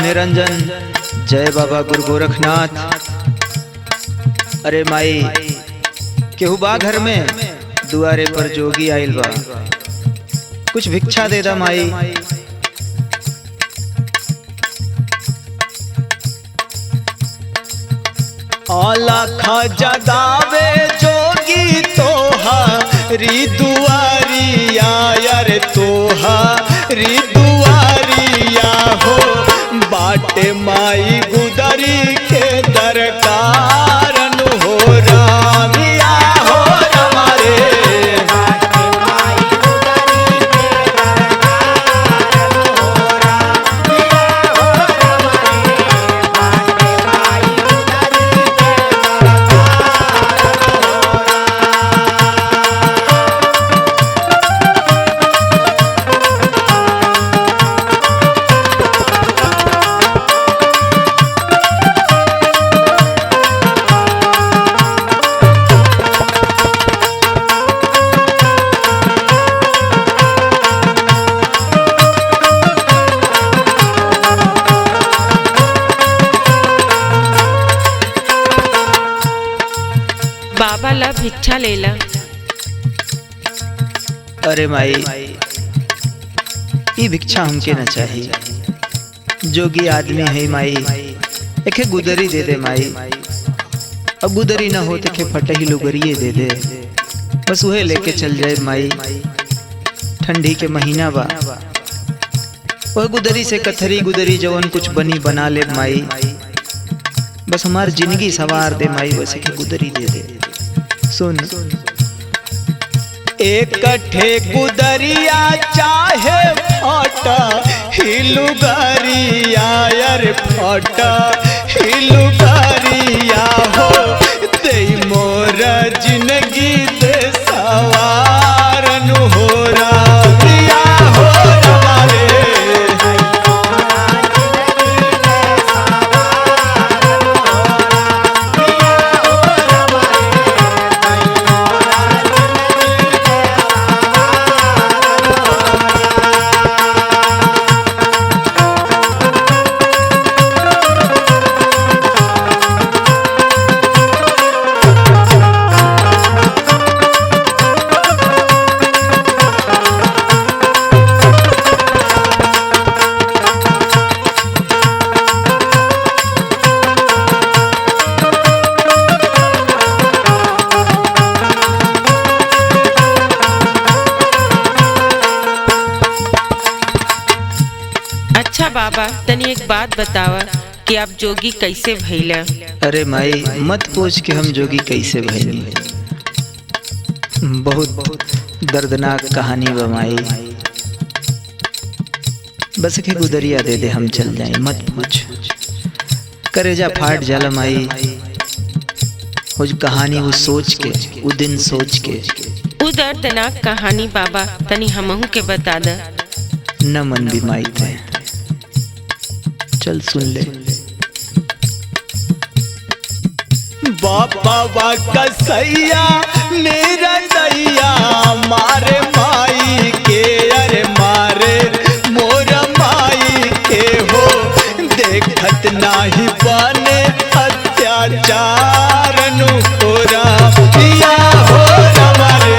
निरंजन, जय बाबा गुरु गोरखनाथ। अरे माई केहू बा घर में, दुआरे पर जोगी आइल बा, कुछ भिक्षा दे दा माई। आलाखा जगावे जोगी तोहारी दुआरिया, यार तोहारी दुआरिया हो। बाटे माई गुदरी के दरकार हो रामिया हो हमारे। बाबा ला भिक्षा लेला। अरे माई ये भिक्षा हमके न चाहिए, जोगी आदमी है माई, एके गुदरी दे दे माई। अब गुदरी ना हो तो के फटही लुगरिए दे दे, बस वह लेके चल जाए माई। ठंडी के महीना बा, वह गुदरी से कथरी गुदरी जवन कुछ बनी बना ले माई। बस हमार जिंदगी सवार दे माई, बस एके गुदरी दे दे। सुन, एक कट्ठे गुदरिया चाहे फटा हिलुगरिया, यार फटा हिलुगरिया हो। दे मोर जिंदगी दे सवारन हो रामिया हो हमारे। अच्छा बाबा, तनी एक बात बतावा कि आप जोगी कैसे भइला? अरे माई मत पूछ के हम जोगी कैसे भइली, बहुत दर्दनाक कहानी बा माई। बस के गुदरिया दे दे, हम चल जाए, मत पूछ। करेजा फाट जाला माई, वो कहानी वो सोच के, वो दिन सोच के। उ दर्दनाक कहानी बाबा तनी हमहू के बता द। न मन भी माई थे, चल सुन ले। बाबा कसैया मेरा दैया मारे माई के, अरे मारे मोर माई के हो। देखत नाही बने अत्याचार नु हो रामिया हो हमारे।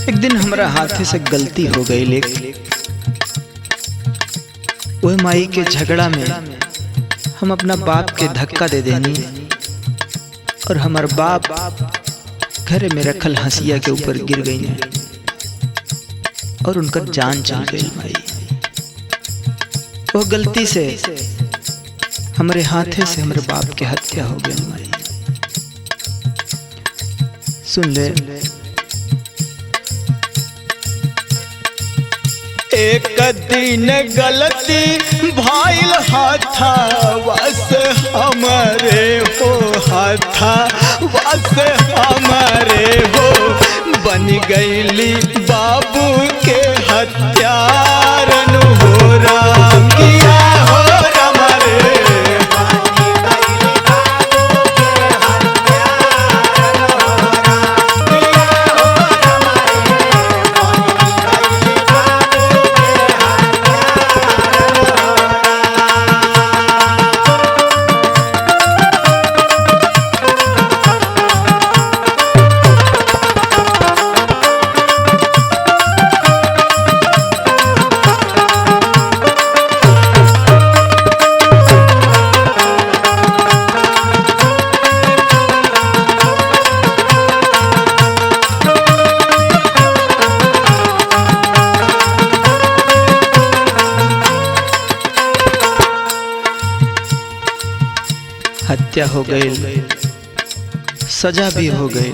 एक दिन हमारा हाथ से गलती हो गई, लेकिन वह माई के झगड़ा में हम अपना बाप के धक्का दे देनी, और हमार बाप घरे में रखल हंसिया के ऊपर गिर गई ने, और उनका जान चल गई। भाई वो गलती से हमरे हाथे से हमरे बाप के हत्या हो गई माई। सुन ले, एक दिन गलती भाईल हाथावा से हमारे हो, हाथावा से हमारे हो, बन गईली बाबू के हत्यारन हो राम किया हो राम रे। हत्या हो गई, सजा भी हो गई,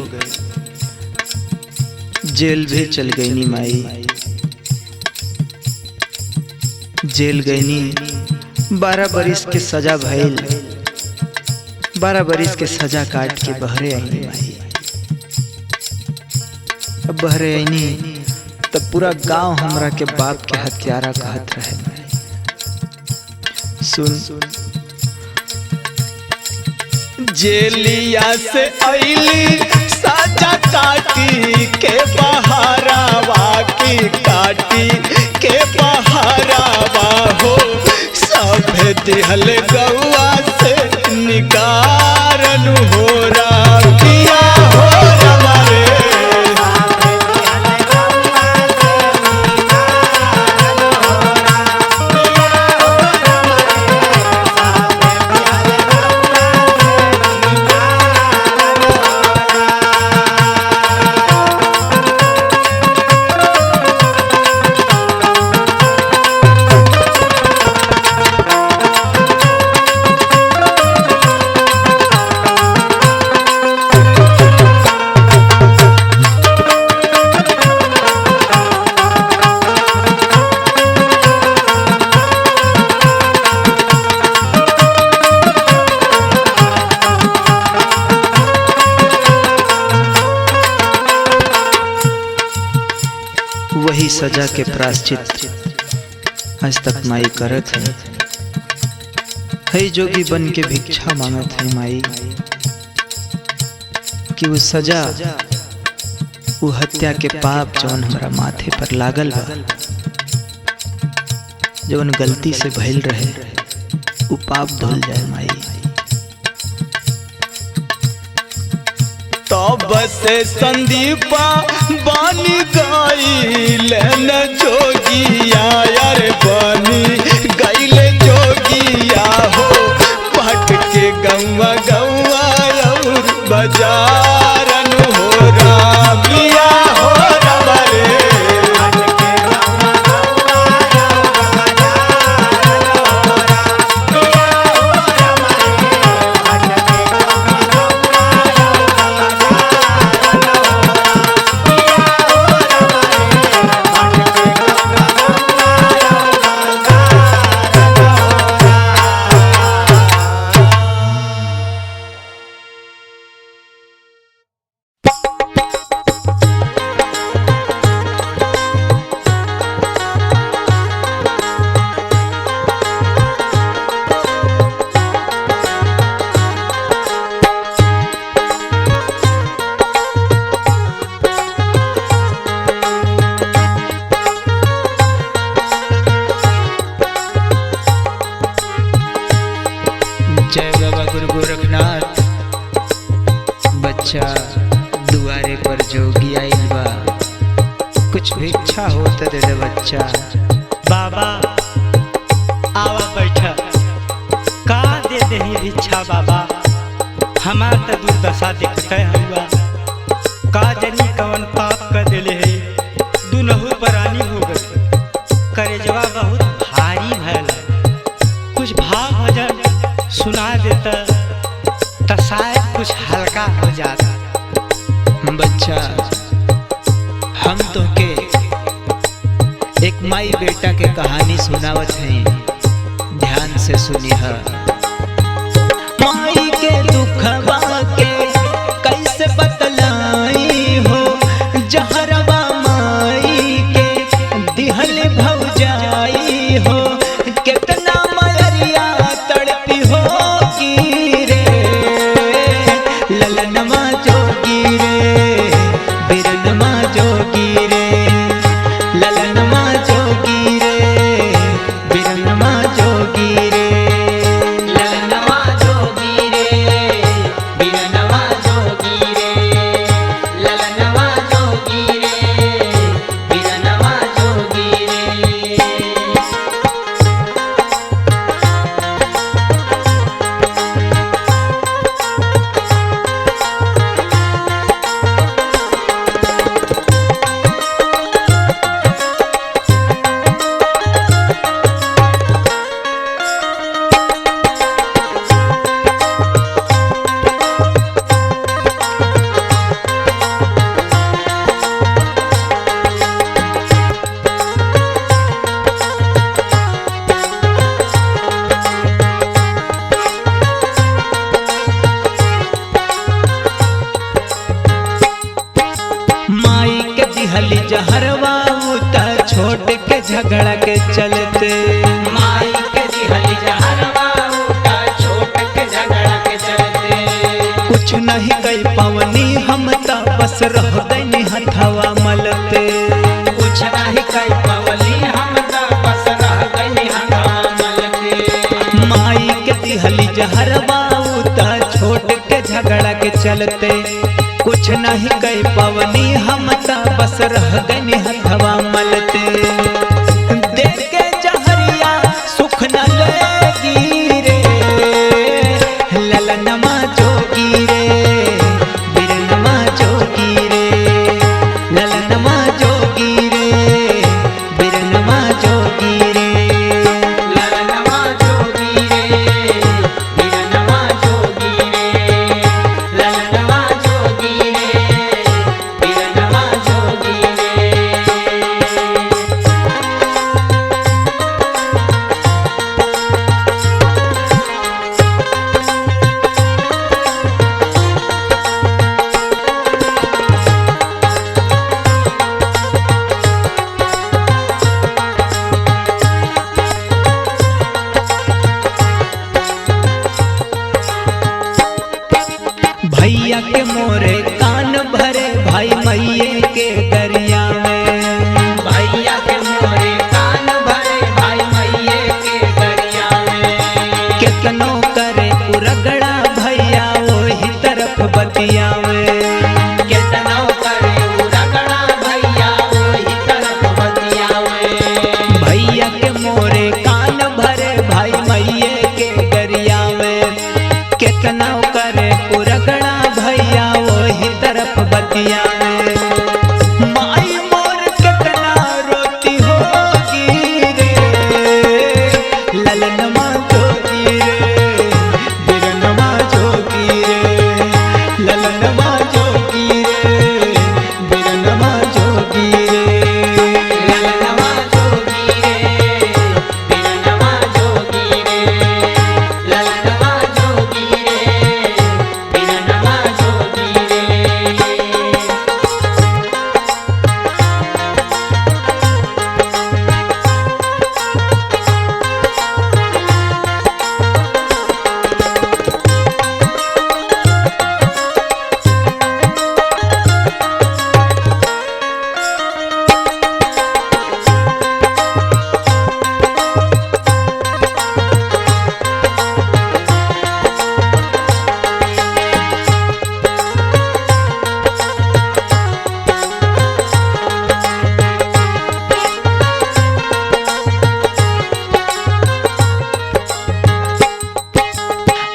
जेल भी चल गई नी माई। जेल गई नी 12 बरिस के सजा भइल, 12 बरिस के सजा काट के बहरे आई माई। अब बहरे आईनी तब पूरा गांव हमरा के बाप के हत्यारा कहत रहे माई। सुन, जेलिया से आईली साजा काटी के बहारावा की, काटी के बहारावा हो, सब दिहल गौआ से निकारन हो राम किया हो राम रे। वही सजा के प्रायश्चित आज तक माई करत है जोगी बन के भिक्षा मांगत है माई कि वो सजा, वो हत्या के पाप जौन हमारा माथे पर लागल बा, जौन गलती से भइल रहे, वो पाप धुल जाए माई। तब से संदीपा बानी गईल न जोगिया, यार बानी गईल जोगिया हो, भटके गौवा गौवा और बाजारन हो रामिया हो राम रे। बच्चा दुआरे पर जोगी आइल बा, कुछ भिक्षा हो तो दे दे बच्चा। बाबा आवा बैठा, का दे दे भिक्षा बाबा, हमार तो दुर्दशा दिखते हुआ, का जनी कवन पाप कर दिले है, दुनहु परानी हो गई, करेजवा बहुत भारी भयल, कुछ भाव भजन अच्छा हम तो के एक माई बेटा के कहानी सुनावत हैं, ध्यान से सुनिह। माई के दुखवा के कैसे बतलाई हो, जहरवा माई के दिहल भौजाई हो, कितना मयरिया तड़पी हो की रे, ललनमा जोगी रे, बिरनमा जोगी रे, ललनमा जोगी रे, बिरनमा जोगी रे, ललनमा जोगी रे, बिरनमा जोगी रे, ललनमा जोगी रे, बिरनमा जोगी रे। माई के दिहली जहरवा उतर छोड़ के झगड़ा के चलते, माई के दिहली जहरवा उठा छोड़ के झगड़ा के चलते, कुछ नहीं कई पवनी हम ता बस रह गई हथवा मलते, कुछ नहीं कई पवली हम तो बस रह गई हथवा मलते। माई के दिहली जहरवा उतर छोड़ के झगड़ा के चलते, कुछ नहीं कई पवनी हम ता बस रह गई हथवा मलते, देख के जहरिया सुख न लेगी रे, ललनमा जोगी रे, बिरनमा जोगी रे, ललनमा जोगी रे, बिरनमा जोगी रे, ललनमा जोगी रे, बिरनमा जोगी रे, ललनमा जोगी रे, बिरनमा जोगी रे। भैया के मोरे कान भरे भाई मैये के दरिया में, भैया के मोरे कान भरे भाई मैये के दरिया में, कितनो करे उरगड़ा भैया वही तरफ बतियावे, कितनो करे उरगड़ा भैया वही तरफ बतियावे। भैया के मोरे कान भरे भाई मैये के दरिया में, कितनो करे उरगड़ा भैया वही तरफ बतियावे। माई मोर कितना रोती होगी रे, ललनमा जोगी रे, बिरनमा जोगी रे, ललनमा जोगी रे, बिरनमा जोगी रे, ललनमा जोगी रे, बिरनमा जोगी रे, ललनमा जोगी रे, बिरनमा जोगी रे।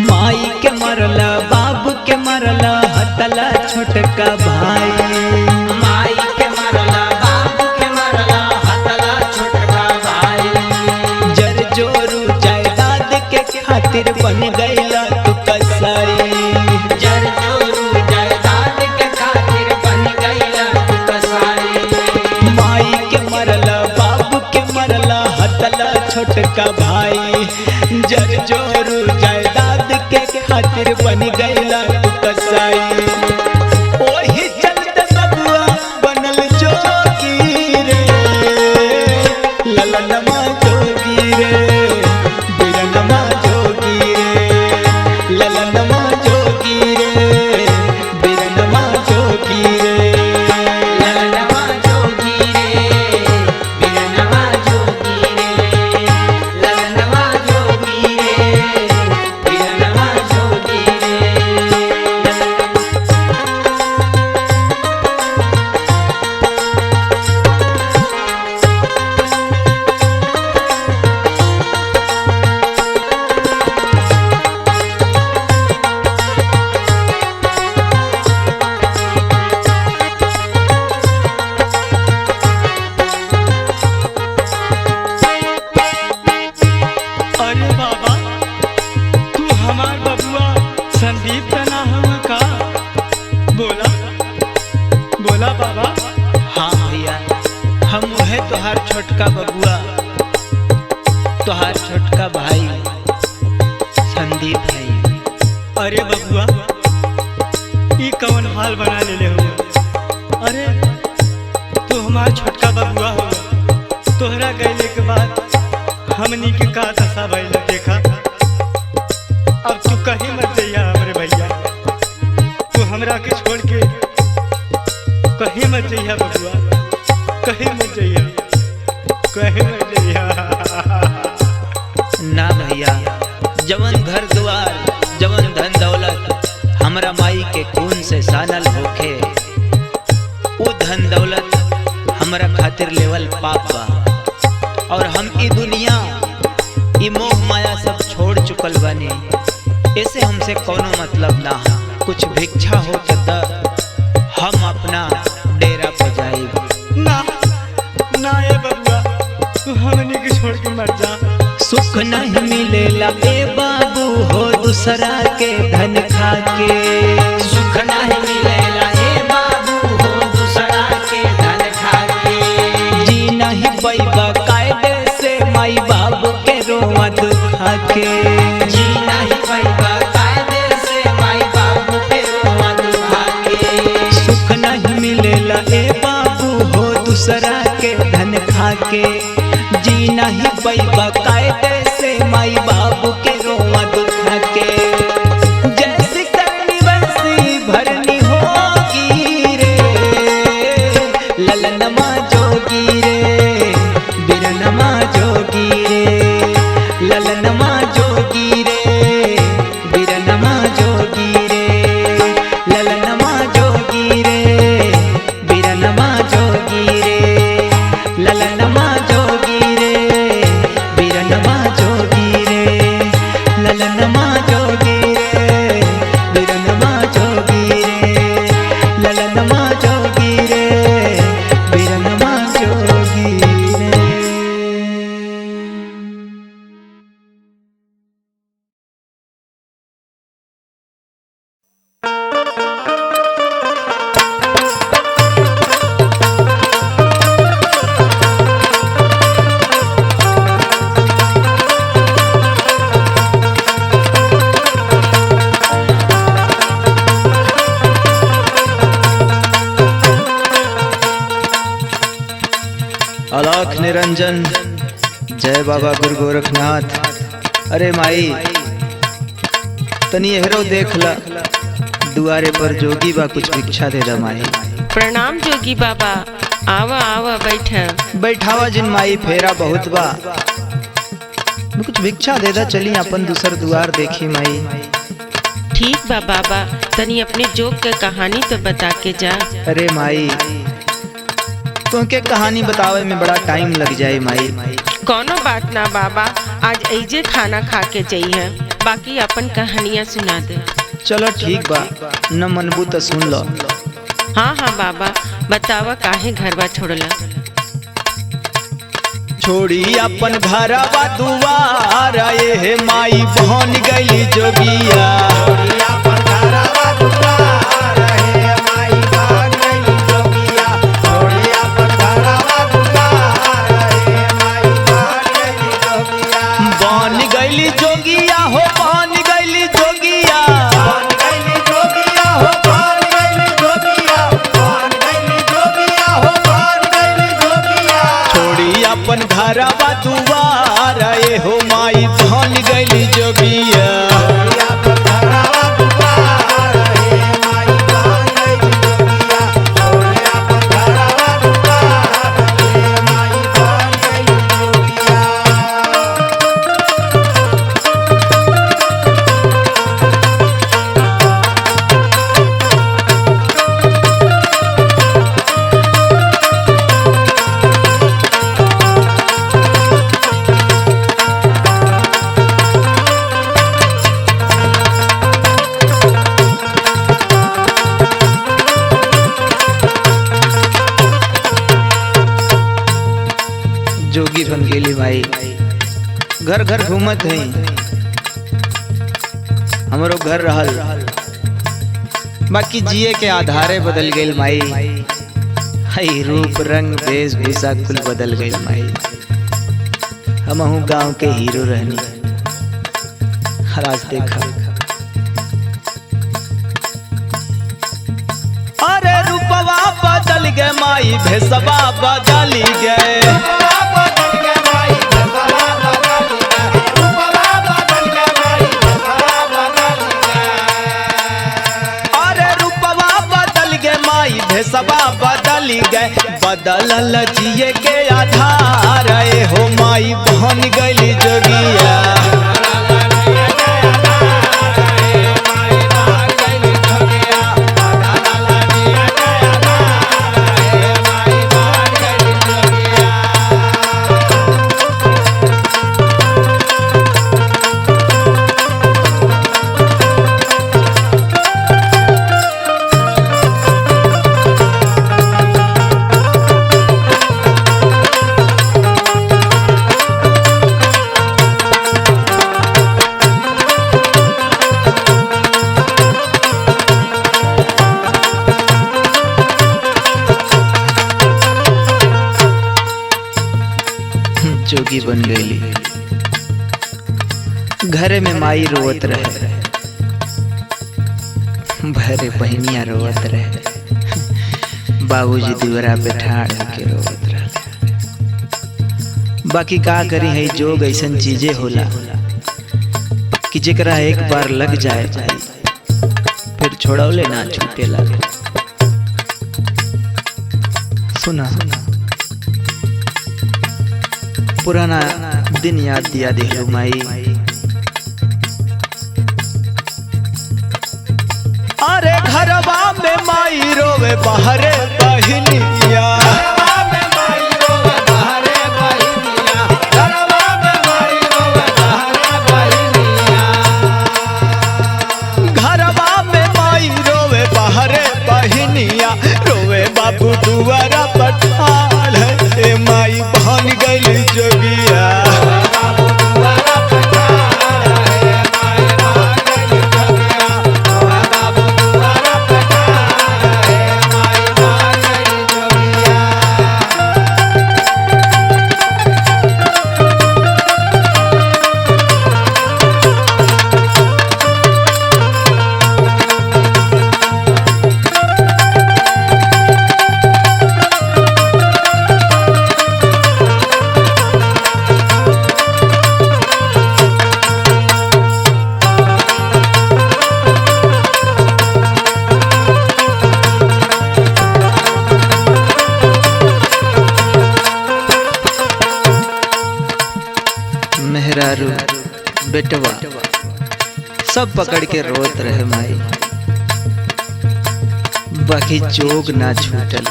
माई के मरला बाबू के मरला हतला छोटका भाई, माई के मरला बाबू के मरला हतला छोटका भाई, जर जोरू जायदाद के खातिर बन गईला तू कसाई, जर जोरू जायदाद के खातिर बन बोला बाबा। हाँ भैया, हम है तोहार छोटका बबुआ, तोहार छोटका भाई संदीप भाई। अरे बबुआ, ई कौन हाल बना ले हो? अरे तू हमार छोटका बबुआ हो, तोहरा गैले के बाद हमनी के का दशा भइल देखा। अब तू कहीं मत जइया हमरे भैया, तू हमरा के छोड़ के कहीं मत जइया बबुआ, कहीं मत जइया, कहीं मत जइया। ना भैया, जवन घर द्वार, जवन धन दौलत हमरा माई के खून से सानल होखे, वो धन दौलत हमरा खातिर लेवल पाप बा। और हम ई दुनिया, ई मोह माया सब छोड़ चुकल बानी। ऐसे हमसे कोनो मतलब ना है। कुछ भिक्षा हो तो हम अपना डेरा पर जाएब। ना ना ये बबुआ, तू हमनी के छोड़ के मर जा। सुख नहीं मिलेला ए बाबू हो दूसरा के धन खा के। सुख नहीं मिलेला ए बाबू हो दूसरा के धन खा के। जी नहीं पैबा कायदे से माई बाबू के रोआ दुखा के। जी नहीं पैबा कायदे से माई बाबू के रोआ दुखा के। सुख नहीं मिलेला ए बाबू हो दूसरा के धन खा के। जी नहीं पैबा कायदे से माई बाबू के रोआ दुखा के। जैसी करनी वैसी भरनी होगी रे, ललनमा जोगी रे, बिरनमा जोगी रे। ललनमा जोगी रे, बिरनमा जोगी रे। ललनमा जोगी रे, बिरनमा जोगी रे। ललनमा जोगी रे, बिरनमा जोगी रे। ललनमा जोगी रे, बिरनमा जोगी रे। ललनमा जोगी रे, बिरनमा जोगी रे। अलख निरंजन, जय बाबा गुरु गोरखनाथ। अरे माई, तनी एहरो देख ला, दुआरे पर जोगी बा, कुछ भिक्षा दे दा माई। प्रणाम जोगी बाबा, आवा आवा बैठ। बैठावा जिन माई, फेरा बहुत बा, कुछ भिक्षा दे दा, चली अपन दूसर दुआर देखी माई। ठीक बा बाबा, तनी अपने जोग के कहानी तो बता के जा। अरे माई, तुमके कहानी बतावे में बड़ा टाइम लग जाए माई। कोनो बात ना बाबा, आज ऐजे खाना खा के जाइए, बाकी अपन कहानियाँ सुना दे। चलो ठीक बा, न मनबू तो सुन लो। हाँ हाँ बाबा, बतावा काहे घरवा छोड़ला। छोड़ी अपन घरवा दुआर, ये माई बहन गई जोगिया। छोड़ी अपन घरवा दुआर, ये माई बहन गई जोगिया। छोड़ी अपन घरवा दुआर, ये माई बहन गई जोगिया। बन गई जोगिया हो, बन गई जोगिया। बन गई जोगिया हो, बन गई जोगिया। बन गई जोगिया हो, बन गई जोगिया। छोड़ी अपन घरवा दुआर, ये हो माई बहन गई जोगिया। जोगी बन गेली माई, घर घर घूमत है, हमारो घर रहल, बाकी जिए के आधारे बदल गई माई। हई रूप रंग वेशभूषा कुल बदल गई माई। हमहू गांव के हीरो रहनी, आज देखा। अरे रूपवा बदल गए माई, भेसवा बदल गए। अरे रूपवा बदल गए माई, भेसवा बदल गए। बदलल जिए के आधार हो माई, बन गई जोगिया। जोगी बन गई। घरे में माई रोवत रहे, भरे बहनिया रोवत रहे, बाबूजी दुआरा पे ठाड़ के रोवत रहे। बाकी का करी है, जोग ऐसन चीजें होला कि जेकरा एक बार लग जाए फिर छोड़ौले ना छूटे लगे। सुना पुराना दिन याद दिया दिलू माई। अरे घरवा में माई रोवे बहरे बहनिया। घरवा में माई रोवे बहरे बहनिया, रोवे बाबू दुआरा पठाल है माई, बन गई जोगिया। मेहरारू बेटवा सब पकड़ के रोत रहे माई। बाकी जोग ना छूटल,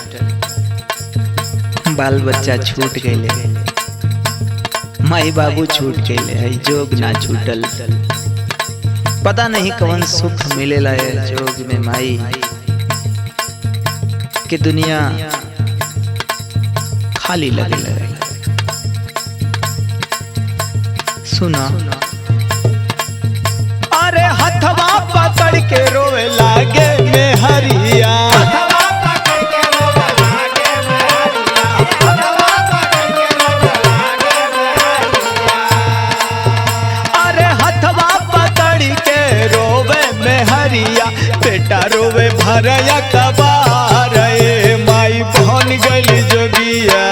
बाल बच्चा छूट गए, माई बाबू छूट गए, जोग ना छूटल। पता नहीं कौन सुख मिलेला है जोग में माई, कि दुनिया खाली लगे लगे। सुना अरे हथवा पकड़ के रोवे लागे में हरिया। अरे हथवा पकड़ के रोवे में हरिया, बेटा रोवे भरया कबार माई, बन गई जोगिया।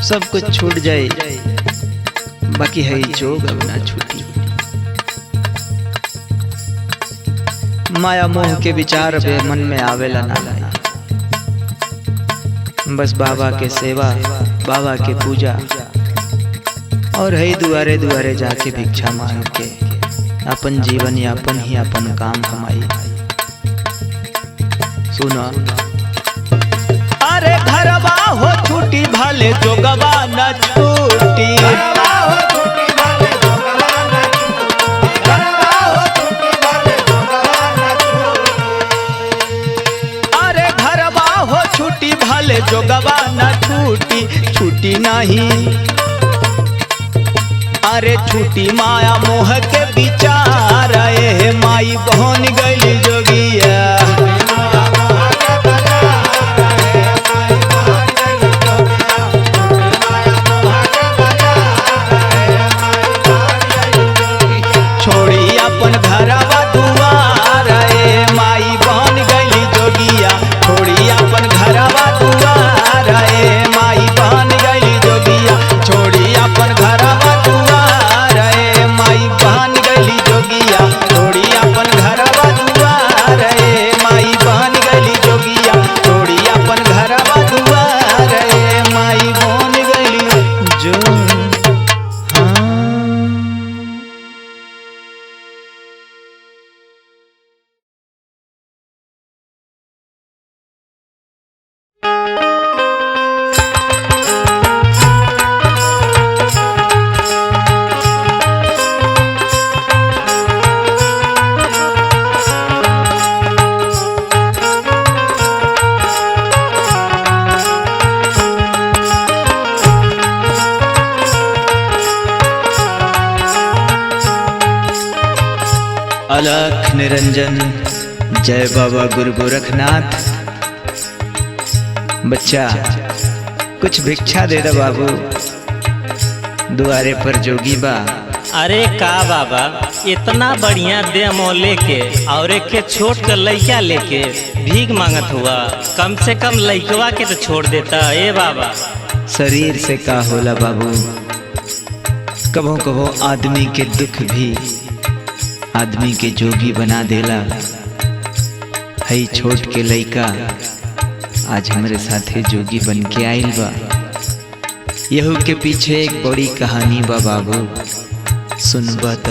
सब कुछ छूट जाए, बाकी है जोग अब ना छूटी। माया मोह के विचार बे मन में आवेला ना लाए, बस बाबा के सेवा, बाबा के पूजा और है दुआरे दुआरे जाके भिक्षा मांग के अपन जीवन यापन ही अपन काम कमाई। सुना अरे घरवा हो छूटी भले जोगवा न छूटी, अरे घरवा हो छूटी भले जोगवा न छूटी, छूटी नहीं अरे छूटी माया मोह के विचार, ए माई बहन गली जोगिया। छोड़ी अपन घरवा दुआर, ए माई बहन गली जोगिया। छोड़ी अपन घरवा दुआर, ए माई बहन गली जोगिया। छोड़ी अपन घरवा दुआर, ए माई बहन गली जोगिया। छोड़ी अपन घरवा दुआर, ए माई बहन गली जोगिया। छोड़ी अपन घरवा दुआर, ए माई बहन गली जो। अलख निरंजन जय बाबा गुरु गोरखनाथ। बच्चा कुछ भिक्षा दे दे बाबू, दुआरे पर जोगी बा। अरे का बाबा इतना बढ़िया दे मोह लेके और एक के छोट कर लइका लेके भीख मांगत हुआ, कम से कम लइकवा के तो छोड़ देता। ए बाबा शरीर से का होला बाबू, कबो कबो आदमी के दुख भी आदमी के जोगी बना देला। हई छोट के लइका आज हमारे साथे जोगी बन के आइल बा। यहू के पीछे एक बड़ी कहानी बा बाबू, सुनबा त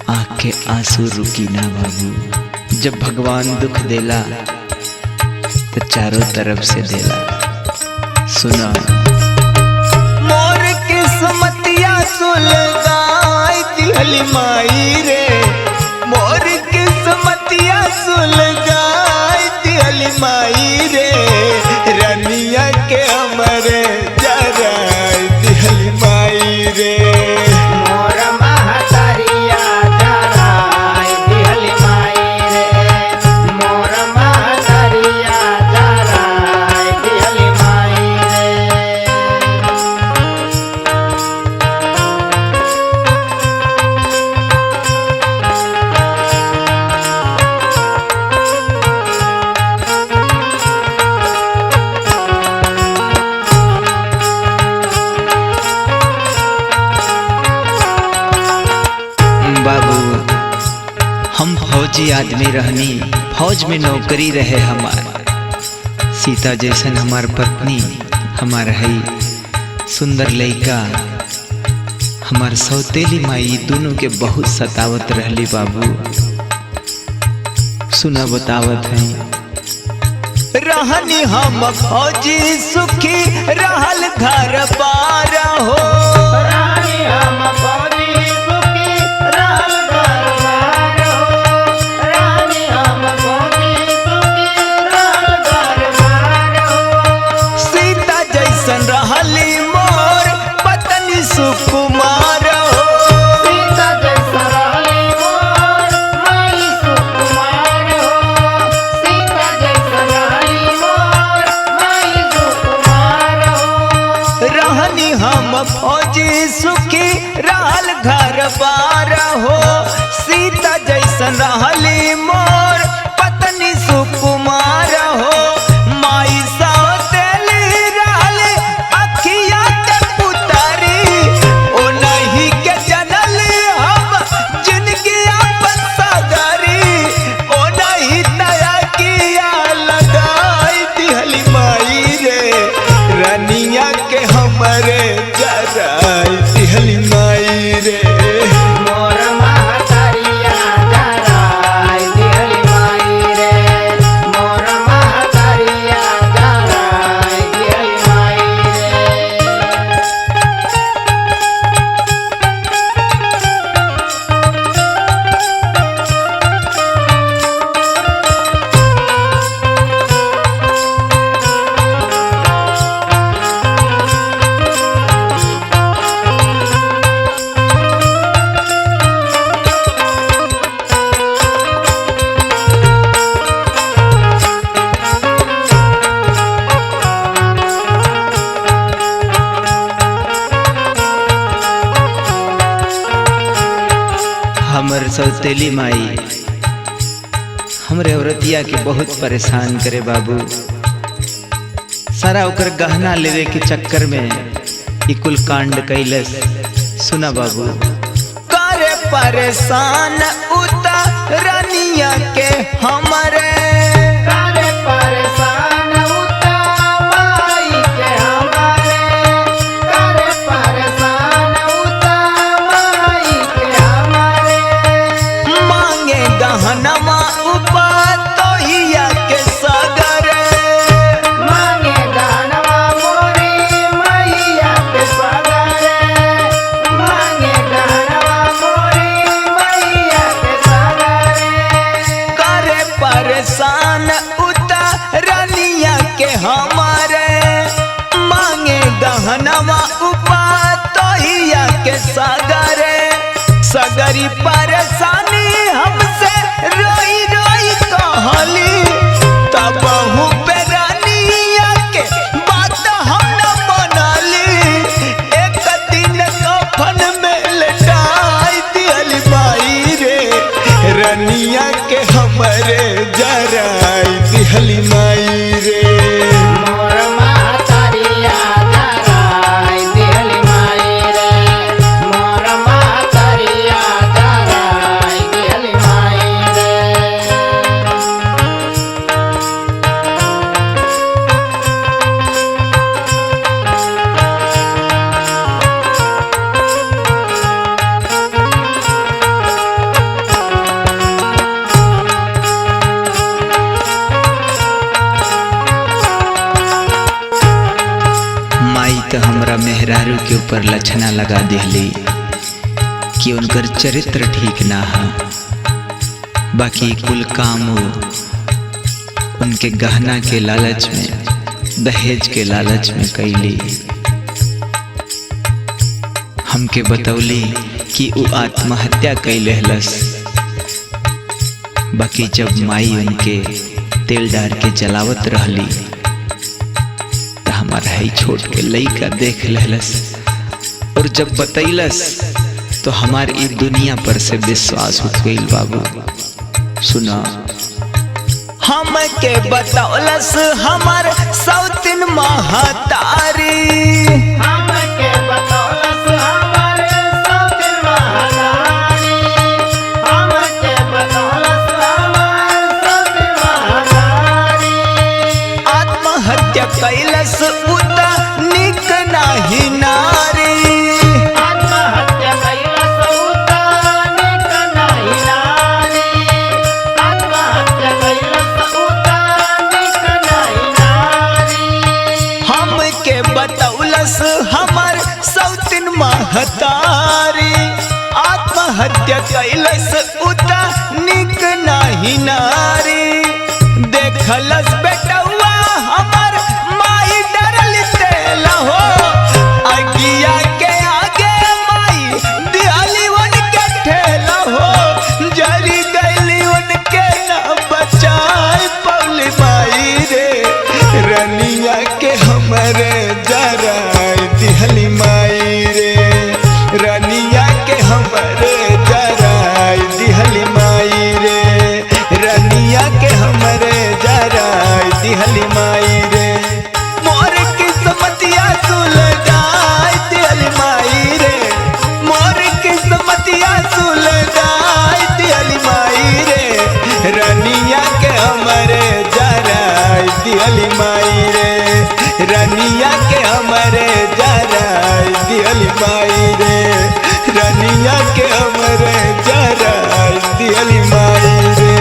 आँख के आंसू रुकी ना बाबू। जब भगवान दुख देला तो चारों तरफ से देला। सुना मोर किस्मतिया सुलगाई दिहली माई रे, मोर किस्मतिया सुलगाई दिहली माई रे। रनिया के हमरे जराई दिहली माई रे। मोर महतारिया जराई दिहली माई रे। मोर महतारिया जराई दिहली माई रे। बाबू हम फौजी आदमी रहनी, फौज में नौकरी रहे हमार। सीता जैसन हमार पत्नी, हमार हई सुंदर लइका, हमार सौतेली माई दोनों के बहुत सतावत रहली बाबू। सुना बतावत है। रहनी हम फौजी सुखी रहल घर पार हो। रहनी हम फौजी सुखी रहल घर पार हो। रहनी हम फौजी सुखी रहल घर पार हो। सीता जैसन रहली मोर पत्नी सुकुमार हो। सीता जैसन रहली मोर माई सुकुमार हो। सीता जैसन रहली मोर माई सुकुमार हो। रहनी हम फौजी सुखी रहल घर बार हो। सीता जैसन रहली मोर पत्नी सुकुमार हो। माई सौतेली रहली अखिया के पुतरी, ओ नहीं के जनल हम जिंदगी अपन सगरी। ओ नहीं दया किया लगाई दिहली माई रे। रनिया के हमरे जराई दिहली दिहली माई रे। मोर महतरिया जराई दिहली माई रे, मोर महतरिया जराई दिहली माई रे। हमर सौतेली माई हमरे औरतिया के बहुत परेशान करे बाबू। सारा ओकर गहना लेवे के चक्कर में ई कुल कांड कैलस। सुना बाबू। करे परेशान उतारनिया के हमरे, करे परेशान उता माई के हमारे, करे परेशान उता माई के हमारे। मांगे गहनमा उपतोहिया के सगरे, मांगे गानवा मोरी मैया के सगरे, मांगे गानवा मोरी मैया के सगरे। करे परेशान उतारनिया के हमारे, मांगे गहनवा उपतोहिया के सगरे। सगरी परेशानी हमसे रोई रोई कहली, तब पे रानिया के बात हम न मनली। एक दिन कफन में लटाई दिहली माई रे, रनिया के हमरे जराई दिहली माई रे। मोर महतरिया जराई दिहली माई रे, मोर महतरिया जराई दिहली माई रे। माई तो हमरा मेहरारू के ऊपर लछना लगा दिहली कि उनकर चरित्र ठीक ना है। बाकी कुल काम वो उनके गहना के लालच में, दहेज के लालच में कैली। हमके बतौली कि वो आत्महत्या कैले हलस। बाकी जब माई उनके तेल डार के जलावत रहली, हमारा है छोट के लइका देख लेलस, और जब बतैलस तो हमार ई दुनिया पर से विश्वास उठ गईल बाबू। सुना। हम के बतौलस हमार सौतिन महतारी, हमके बतौलस हमारे सौतिन महतारी, हमके बतौलस हमारे सौतिन महतारी। आत्महत्या कैलस उता निक नाही नारी। आत्महत्या कैलस उता निक नाही नारी, आत्महत्या कैलस उता निक नाही नारी। हमके बतौलस हमार सौतिन महतारी, आत्महत्या कैलस उता निक नाही नारी। देखलस बेटवा हमार माई डरल तेल हो, अगिया के आगे माई दिहली उनके ठेल हो। जरी गईली उनके ना बचाई पौली माई रे, रनिया के हमरे जराई दिहली माई रे, रनिया के हमरे जराई दिहली माई रे, रनिया के हमरे जराई रे रनिया के हमरे जरा दिहली माई रे।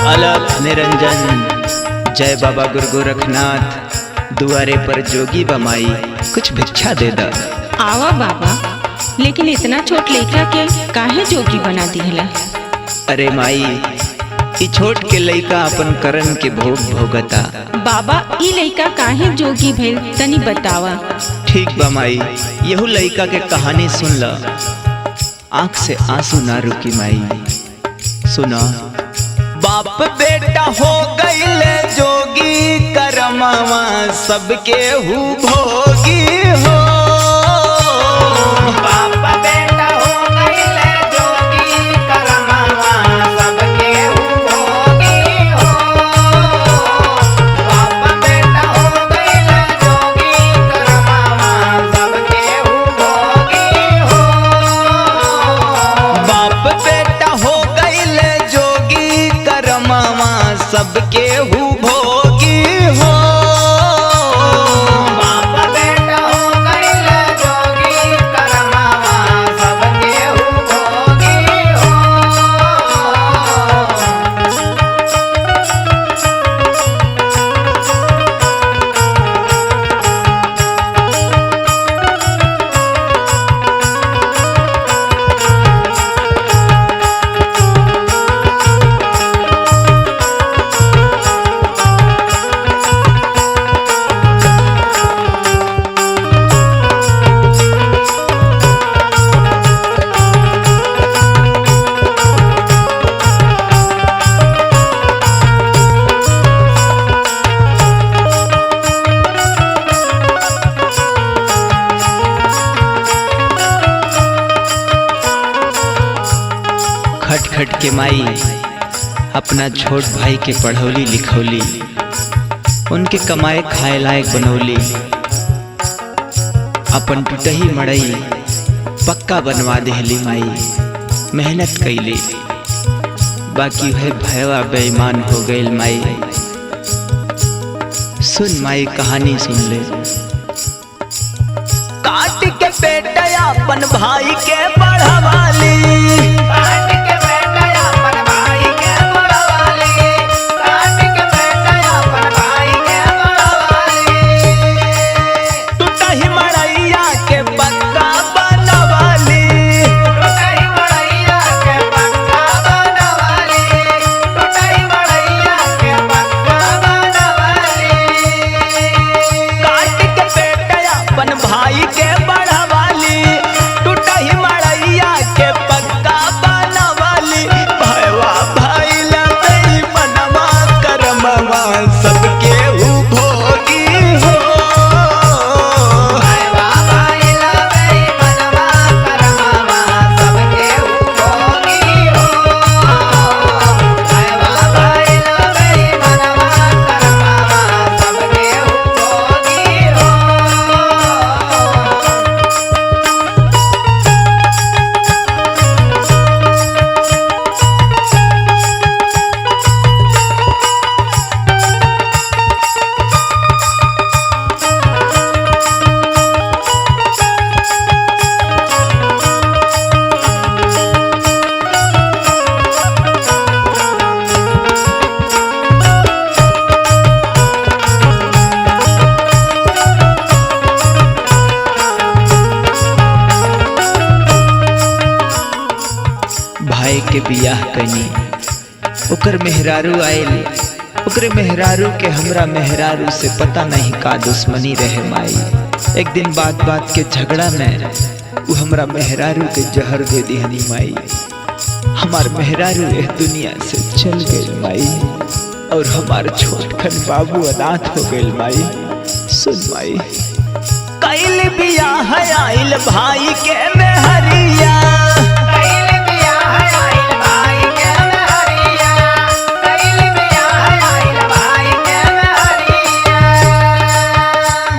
अलख निरंजन जय बाबा गुरु गोरखनाथ दुआरे पर जोगी बमाई कुछ भिक्षा दे दा। आवा बाबा, लेकिन इतना छोट लड़का के काहे जोगी बना दिहला? अरे माई ई छोट के लइका अपन करन के भोग भोगता। बाबा ई लड़का काहे जोगी भइल तनी बतावा। ठीक बा माई, यहू लइका के कहानी सुन ल। आंख से आंसू ना रुकी माई, सुना। बाप बेटा हो गईले जोगी करमावा सबके हु भोगी हो। बाप बेटा हो गईले जोगी करमावा सबके भोगी हो। बाप बेटा हो गईले जोगी करमावा सबके भोगी हो। बाप बेटा हो गईले जोगी करमावा सबके हु भोगी हो। बाप बेटा हो गईले जोगी करमावा सबके भोगी हो। खट खट के माई अपना छोट भाई के पढ़ौली लिखौली, उनके कमाए खाए लायक बनौली। अपन टूटही मड़ई पक्का बनवा देहली माई, मेहनत कैली। बाकी वह भयवा बेईमान हो गईल माई। सुन माई कहानी सुन ले। काट के बेटा अपन भाई के पढ़वाली। काट के बेटा अपन भाई के पढ़वाली। काट के बेटा अपन भाई के पढ़वाली। टूटही मड़ैया के पक्का बनवाली। टूटही मड़ैया के पक्का बनवाली। टूटही मड़ैया के पक्का बनवाली। काट के बेटा अपन भाई के पढ़वाली। टूटही मड़ैया के पक्का बनवाली। भयवा भइला बेईमानवा करमवा सबके हु भोगी हो। भयवा भइला बेईमानवा करमावा सबके भोगी हो। भयवा भइला बेईमानवा करमावा सबके भोगी हो। भाई के बियाह कनी, ओकर मेहरारू आयल। ओकरे मेहरारू के हमरा मेहरारू से पता नहीं का दुश्मनी रहे माई। एक दिन बात बात के झगड़ा में वो हमरा मेहरारू के जहर दे दिहनी माई। हमार मेहरारू इस दुनिया से चल गई माई। और हमार छोटखन बाबू अनाथ हो गइल माई। सुन माई, कैल बियाह आइल भाई के मेहरिया, कैल बियाह आइल भाई के मेहरिया, कैल बियाह आइल भाई के मेहरिया।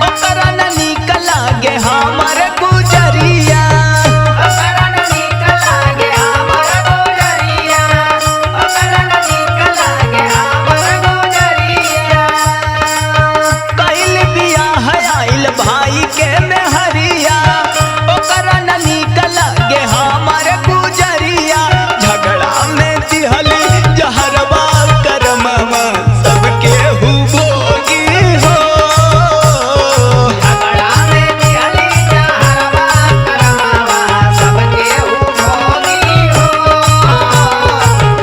ओकरा न नीक लागे हमर गुजरिया, ओकरा न नीक लागे हमर गुजरिया, ओकरा न नीक लागे हमर गुजरिया। कैल बियाह आइल भाई के मेहरिया, ओकरा न नीक लागे हमर गुजरिया। झगड़ा में दिहली जहरवा करमवा सबके हु भोगी हो, झगड़ा में दिहली जहरवा करमवा सबके हु भोगी हो,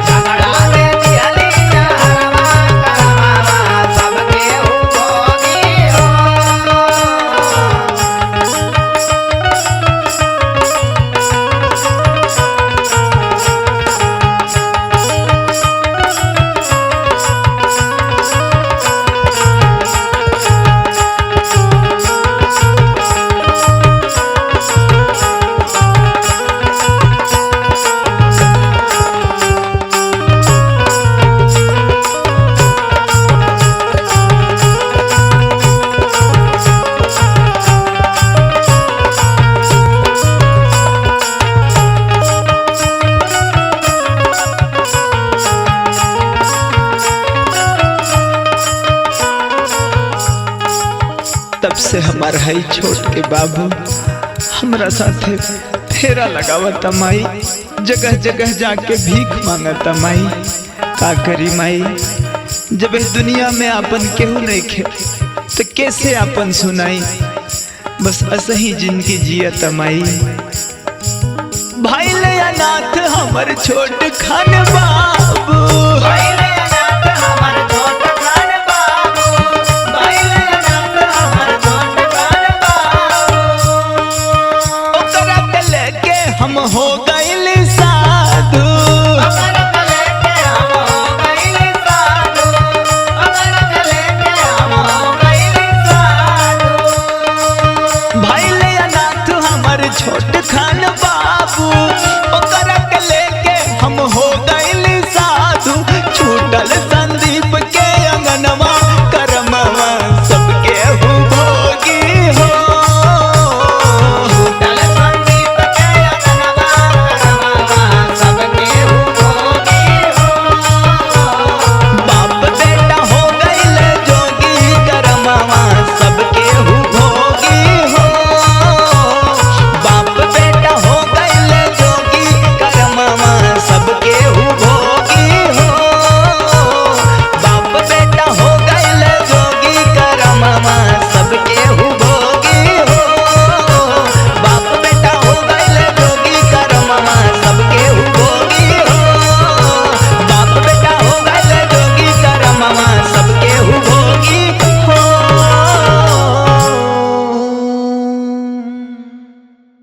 झगड़ा में दिहली जहरवा करमवा सबके हु भोगी हो। तब से हमार है छोट के बाबू हमरा साथे फेरा लगावता माई, जगह जगह जाके भीख मांगता माई। का करी माई, जब इस दुनिया में अपन केहू नहीं खे तो कैसे अपन सुनाई। बस असही जिंदगी जियता माई। भाई ले अनाथ हमर छोट खान बाबू, भाई